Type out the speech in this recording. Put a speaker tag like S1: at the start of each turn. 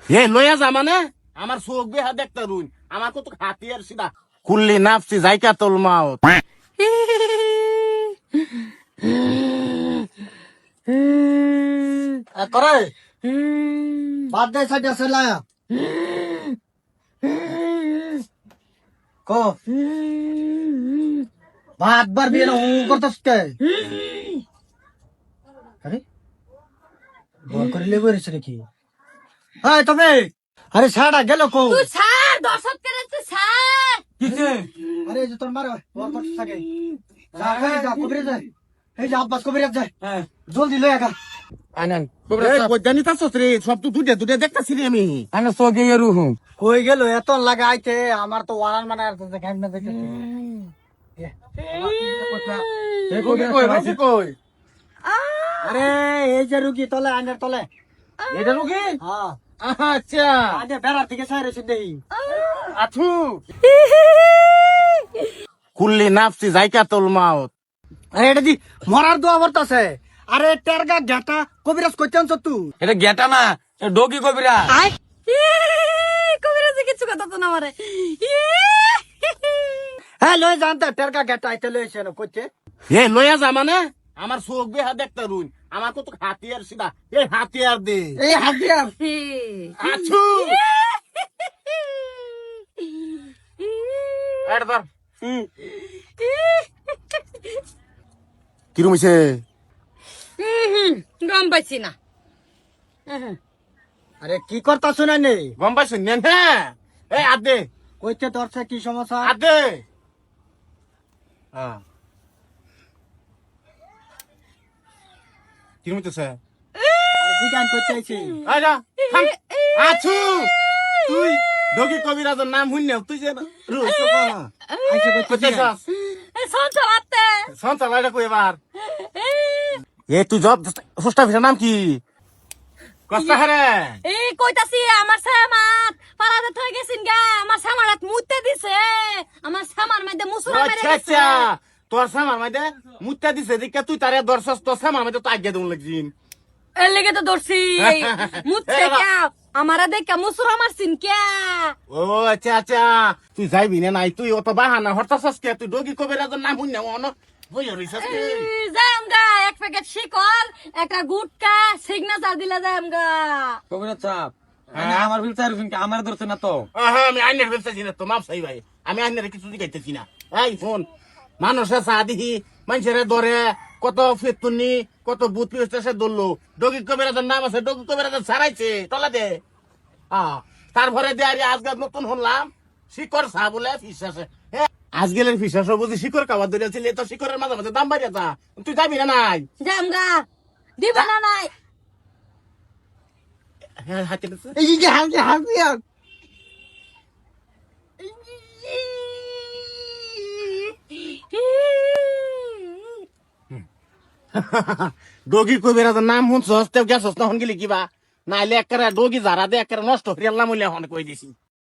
S1: এ লইয়া যা মানে আমার চোখ বেহা দেখতে রুই আমার কত হাতিয়ার সিধা কুল্লি নাপসি জায়কা তোল মাও
S2: করে বাদ দে সাইড আছে লায়া কো ভাত বার বিয়ে না করতেছ কে আরে বল করে লেবো রে নাকি এই তবে আরে ছাড়া গেল কো
S3: তুই ছাড় দর্শক করে তুই ছাড়
S2: কিছে আরে যে তোর মার বল করতে থাকে যা যা কবিরে যা এই যে আব্বাস কবিরে যা হ্যাঁ জলদি লয়ে আগা
S1: আনান কইদানি তাছস রে সব তো দুইটা দুইটা দেখতাছি রে আমি
S4: আনা সোগে রুহুম
S2: কই গেল এত লাগা আইতে আমার তো ওয়ারান মানে আর তো দেখাই না দেখতে
S1: কই
S2: আরে এই যে রুগী তলে আইনের তলে
S1: এটা রুগী
S2: হ্যাঁ
S1: আচ্ছা
S2: আরে বেড়ার থেকে সাইরে দেই
S1: আথু কুল্লি নাপসি জায়কা তোল মাও
S2: আরে এটা দি মরার দোয়া বর্তাছে আরে টেরগা ঘাটা কবিরাজ কইতেন তুই
S4: এটা গেটা না ডোগি কবিরা
S3: আই কবিরাজে কিছু কথা তো না মারে
S2: হ্যাঁ লয়ে জানতে টেরগা ঘাটা আইতে লয়েছে না কইতে
S1: এ লইয়া যা মানে আমার চোখ বেহা দেখতে রুই আমার কত হাতিয়ার সিধা এই হাতিয়ার দে
S2: এই হাতিয়া
S1: আছু এটা ধর কিরম হইছে
S3: গম পাইছি না
S2: আরে কি করতা শুনা নেই
S1: গম পাইছ নেন হ্যাঁ এই আদে
S2: কইতে তোরছে কি সমস্যা
S1: আদে হ্যাঁ কিরম হইতেছে
S2: কি গান কইতে আইছি
S1: আইরা থাম আছু তুই ডগি কবিরাজের নাম শুন না তুই যে রুস
S2: আইছে কইতে
S1: কইতেছস
S3: সঞ্চল আতে
S1: সন্তান লাইটা কই এবার এ তুই জব হোস্টা ভিসা নাম কি কস্তা হারে
S3: এই কইতাছি আমার সামাত পারাতে থই গেছিন গা আমার সামারাত মুতে দিছে আমার সামার মধ্যে মুসুরা মেরে
S1: আচ্ছা
S3: গেছে
S1: আচ্ছা তোর সামার মধ্যে মুত্তা দিছে দিকে তুই তারে দর্শস তোর সামার মধ্যে তো আগে দেউন লাগছিন
S3: এর লেগে তো দর্শি মুতে কে আমারা দেখে মুসুরা মারছিন কে
S1: ও আচ্ছা আচ্ছা তুই যাইবি না নাই তুই অত বাহানা হরতাছস কে তুই ডগি কবিরাজের নাম শুন না অন হই রইছস কে
S3: যামগা এক প্যাকেট শিকল একটা গুটকা সিগনেচার দিলা যামগা
S4: কবিরা চাপ আমার বিল চার আমার ধরছে না তো
S1: হ্যাঁ আমি আইনের বেলতেছি না তো মাপ চাই ভাই আমি আইনের কিছু দিখাইতেছি না এই ফোন মানুষের সাদিহি মানুষের ধরে কত ফেতুনি কত বুথ পিস্তাসে ধরলো ডগি কবিরাজের নাম আছে ডগি কবিরাজের ছাড়াইছে টলা দে তারপরে দে আরে আজকে নতুন শুনলাম শিকড় চা বলে ফিসাসে আজগেলের ফিসাস বুঝি শিকড় খাবার ধরেছিল তো শিকড়ের মাঝে মাঝে দাম বাড়িয়ে তা তুই যাবি না নাই
S3: যামগা দিবা না নাই
S1: হ্যাঁ হাতে দিছে
S2: এই যে হাতে হাতিয়া
S1: ডগি কবিরাজের নাম শুনছস তেও গেছস তখন গেলি কিবা নাইলে একেবারে ডগি যারা দে একেবারে নষ্ট হরিয়াল্লাম হইলে হন কই দিছি